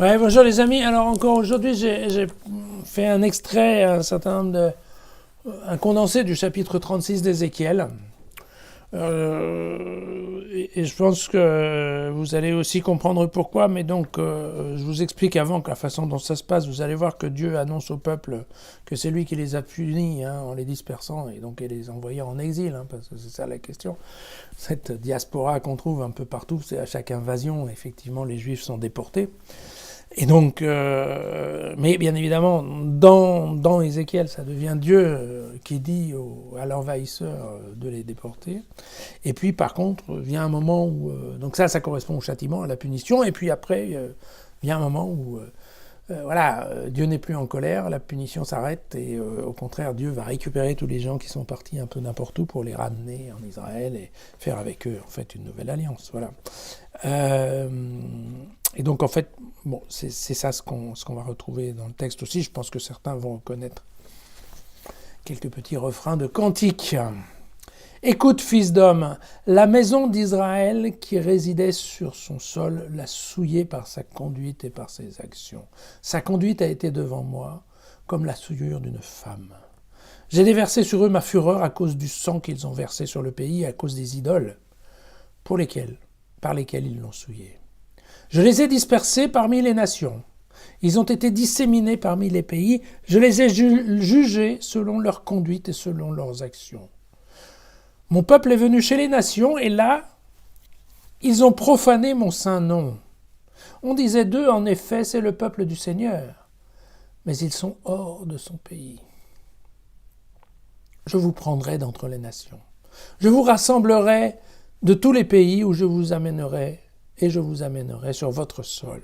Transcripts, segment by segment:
Ouais, bonjour les amis. Alors encore aujourd'hui, j'ai fait un extrait, un condensé du chapitre 36 d'Ézéchiel. Et je pense que vous allez aussi comprendre pourquoi, mais donc je vous explique avant que la façon dont ça se passe, vous allez voir que Dieu annonce au peuple que c'est lui qui les a punis en les dispersant et donc les envoyant en exil, parce que c'est ça la question. Cette diaspora qu'on trouve un peu partout, c'est à chaque invasion, effectivement, les Juifs sont déportés. Et donc, mais bien évidemment, dans Ézéchiel, ça devient Dieu qui dit à l'envahisseur de les déporter. Et puis, par contre, vient un moment où... donc ça correspond au châtiment, à la punition. Et puis après, vient un moment où... Dieu n'est plus en colère, la punition s'arrête. Et au contraire, Dieu va récupérer tous les gens qui sont partis un peu n'importe où pour les ramener en Israël et faire avec eux, en fait, une nouvelle alliance. Voilà. Et donc, en fait, bon, c'est ça ce qu'on va retrouver dans le texte aussi. Je pense que certains vont reconnaître quelques petits refrains de cantiques. Écoute, fils d'homme, la maison d'Israël qui résidait sur son sol l'a souillé par sa conduite et par ses actions. Sa conduite a été devant moi comme la souillure d'une femme. J'ai déversé sur eux ma fureur à cause du sang qu'ils ont versé sur le pays, à cause des idoles par lesquelles ils l'ont souillé. Je les ai dispersés parmi les nations. Ils ont été disséminés parmi les pays. Je les ai jugés selon leur conduite et selon leurs actions. Mon peuple est venu chez les nations, et là, ils ont profané mon saint nom. On disait d'eux, en effet, c'est le peuple du Seigneur. Mais ils sont hors de son pays. Je vous prendrai d'entre les nations. Je vous rassemblerai de tous les pays où je vous amènerai, et je vous amènerai sur votre sol.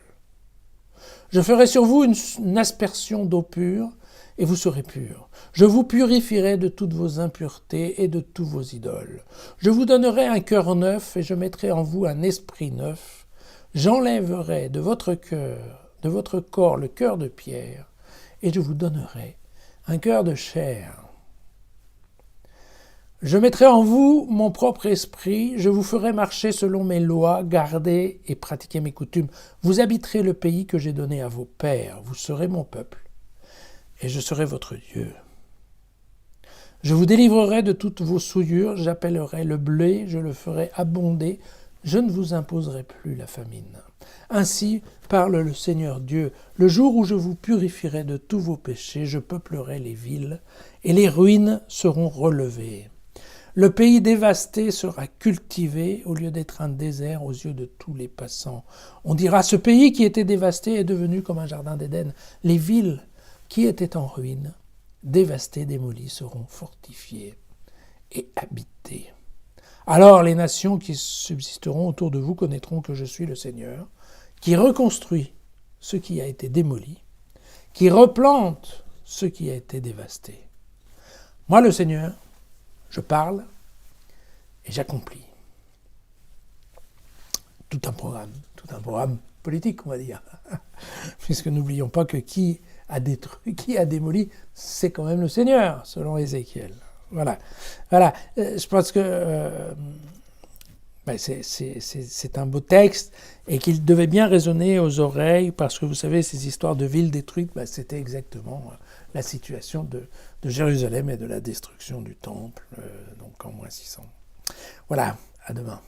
Je ferai sur vous une aspersion d'eau pure, et vous serez purs. Je vous purifierai de toutes vos impuretés et de tous vos idoles. Je vous donnerai un cœur neuf, et je mettrai en vous un esprit neuf. J'enlèverai de votre corps le cœur de pierre, et je vous donnerai un cœur de chair. Je mettrai en vous mon propre esprit, je vous ferai marcher selon mes lois, garder et pratiquer mes coutumes. Vous habiterez le pays que j'ai donné à vos pères, vous serez mon peuple, et je serai votre Dieu. Je vous délivrerai de toutes vos souillures, j'appellerai le blé, je le ferai abonder, je ne vous imposerai plus la famine. Ainsi parle le Seigneur Dieu, le jour où je vous purifierai de tous vos péchés, je peuplerai les villes, et les ruines seront relevées. Le pays dévasté sera cultivé au lieu d'être un désert aux yeux de tous les passants. On dira, ce pays qui était dévasté est devenu comme un jardin d'Éden. Les villes qui étaient en ruine, dévastées, démolies, seront fortifiées et habitées. Alors les nations qui subsisteront autour de vous connaîtront que je suis le Seigneur, qui reconstruit ce qui a été démoli, qui replante ce qui a été dévasté. Moi, le Seigneur, je parle et j'accomplis. Tout un programme politique, on va dire. Puisque n'oublions pas que qui a détruit, qui a démoli, c'est quand même le Seigneur, selon Ézéchiel. Voilà. Je pense que c'est un beau texte et qu'il devait bien résonner aux oreilles parce que vous savez, ces histoires de villes détruites, c'était exactement la situation de Jérusalem et de la destruction du temple, donc en moins 600. Voilà, à demain.